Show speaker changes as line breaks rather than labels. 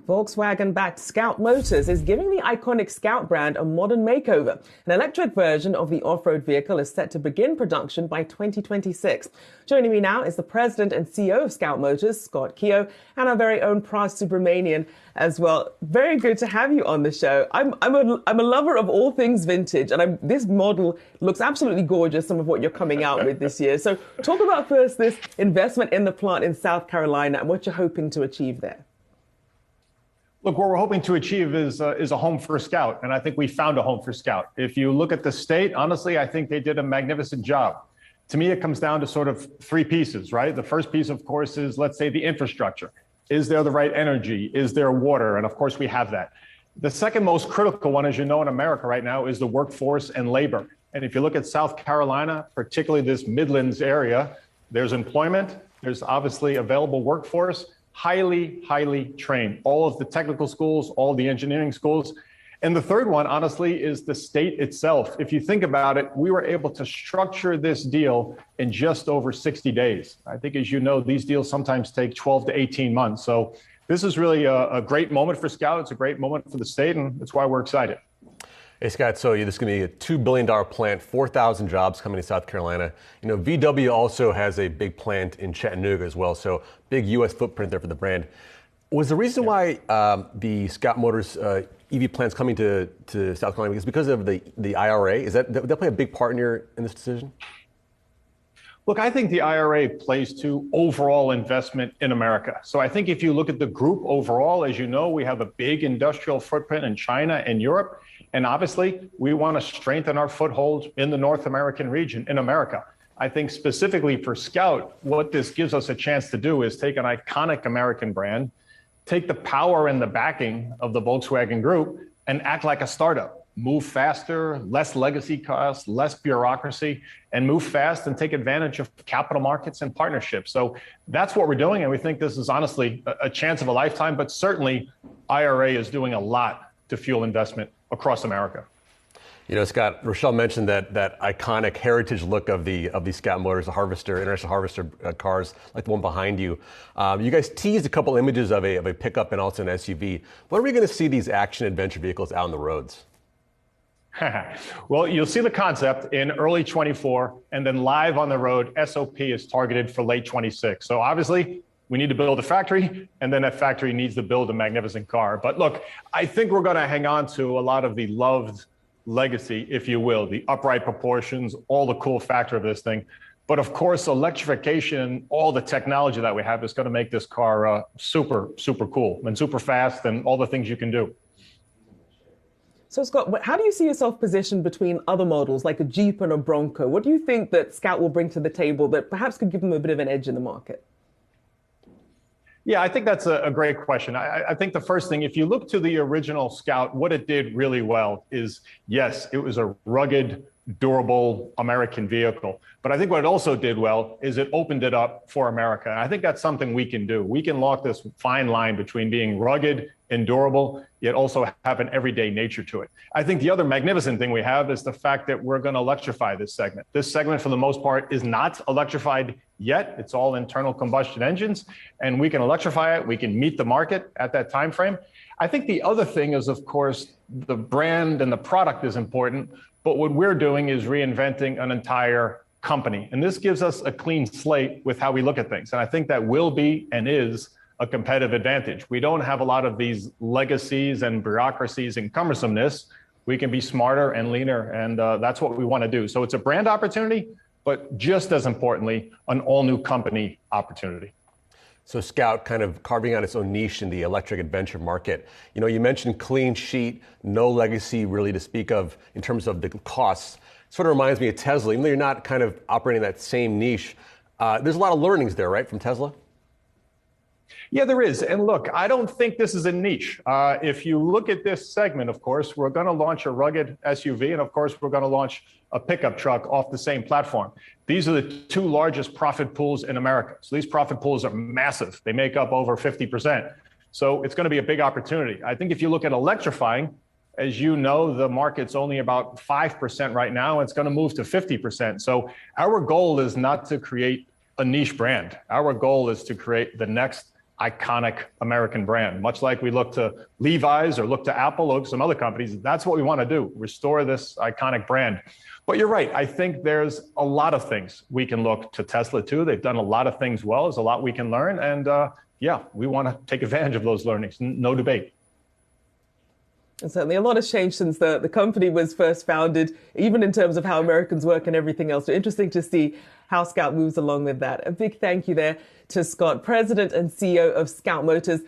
Volkswagen-backed Scout Motors is giving the iconic Scout brand a modern makeover. An electric version of the off-road vehicle is set to begin production by 2026. Joining me now is the president and CEO of Scout Motors, Scott Keogh, and our very own Pras Subramanian as well. Very good to have you on the show. I'm a lover of all things vintage, and this model looks absolutely gorgeous, some of what you're coming out with this year. So talk about first this investment in the plant in South Carolina and what you're hoping to achieve there.
Look, what we're hoping to achieve is a home for Scout, and I think we found a home for Scout. If you look at the state, honestly, I think they did a magnificent job. To me, it comes down to sort of three pieces, right? The first piece, of course, is, let's say, the infrastructure. Is there the right energy? Is there water? And of course, we have that. The second most critical one, as you know, in America right now, is the workforce and labor. And if you look at South Carolina, particularly this Midlands area, there's employment, there's obviously available workforce, highly trained, all of the technical schools, all the engineering schools. And the third one, honestly, is the state itself. If you think about it, we were able to structure this deal in just over 60 days. I think, as you know, these deals sometimes take 12 to 18 months. So this is really a great moment for Scout. It's a great moment for the state, and that's why we're excited.
Hey, Scott, so this is going to be a $2 billion plant, 4,000 jobs coming to South Carolina. You know, VW also has a big plant in Chattanooga as well, so big U.S. footprint there for the brand. Was the reason why the Scout Motors EV plant's coming to South Carolina because of the IRA? Is that play a big part in this decision?
Look, I think the IRA plays to overall investment in America. So I think if you look at the group overall, as you know, we have a big industrial footprint in China and Europe. And obviously, we want to strengthen our foothold in the North American region, in America. I think specifically for Scout, what this gives us a chance to do is take an iconic American brand, take the power and the backing of the Volkswagen Group, and act like a startup. Move faster, less legacy costs, less bureaucracy, and move fast and take advantage of capital markets and partnerships. So that's what we're doing. And we think this is honestly a chance of a lifetime, but certainly IRA is doing a lot to fuel investment across America.
You know, Scott, Rachelle mentioned that iconic heritage look of the Scout Motors, the Harvester, International Harvester cars, like the one behind you. You guys teased a couple images of a pickup and also an SUV. When are we going to see these action adventure vehicles out on the roads?
Well, you'll see the concept in early 24, and then live on the road, SOP is targeted for late 26. So obviously, we need to build a factory, and then that factory needs to build a magnificent car. But look, I think we're going to hang on to a lot of the loved legacy, if you will, the upright proportions, all the cool factor of this thing. But of course, electrification, all the technology that we have is going to make this car super cool and super fast and all the things you can do.
So, Scott, how do you see yourself positioned between other models like a Jeep and a Bronco? What do you think that Scout will bring to the table that perhaps could give them a bit of an edge in the market?
Yeah, I think that's a great question. I think the first thing, if you look to the original Scout, what it did really well is, yes, it was a rugged, durable American vehicle. But I think what it also did well is it opened it up for America. And I think that's something we can do. We can walk this fine line between being rugged and durable, yet also have an everyday nature to it. I think the other magnificent thing we have is the fact that we're going to electrify this segment. This segment, for the most part, is not electrified yet. It's all internal combustion engines, and we can electrify it. We can meet the market at that time frame. I think the other thing is, of course, the brand and the product is important, but what we're doing is reinventing an entire company. And this gives us a clean slate with how we look at things. And I think that will be and is a competitive advantage. We don't have a lot of these legacies and bureaucracies and cumbersomeness. We can be smarter and leaner, and that's what we want to do. So it's a brand opportunity, but just as importantly, an all new company opportunity.
So Scout kind of carving out its own niche in the electric adventure market. You know, you mentioned clean sheet, no legacy really to speak of in terms of the costs. Sort of reminds me of Tesla, even though you're not kind of operating that same niche. There's a lot of learnings there, right, from Tesla?
Yeah, there is. And look, I don't think this is a niche. If you look at this segment, of course, we're going to launch a rugged SUV. And of course, we're going to launch a pickup truck off the same platform. These are the two largest profit pools in America. So these profit pools are massive. They make up over 50%. So it's going to be a big opportunity. I think if you look at electrifying, as you know, the market's only about 5% right now. It's going to move to 50%. So our goal is not to create a niche brand. Our goal is to create the next iconic American brand, much like we look to Levi's or look to Apple or some other companies. That's what we want to do, restore this iconic brand. But you're right. I think there's a lot of things we can look to Tesla too. They've done a lot of things well. There's a lot we can learn. And yeah, we want to take advantage of those learnings. No debate.
And certainly a lot has changed since the company was first founded, even in terms of how Americans work and everything else. So interesting to see how Scout moves along with that. A big thank you there to Scott, President and CEO of Scout Motors.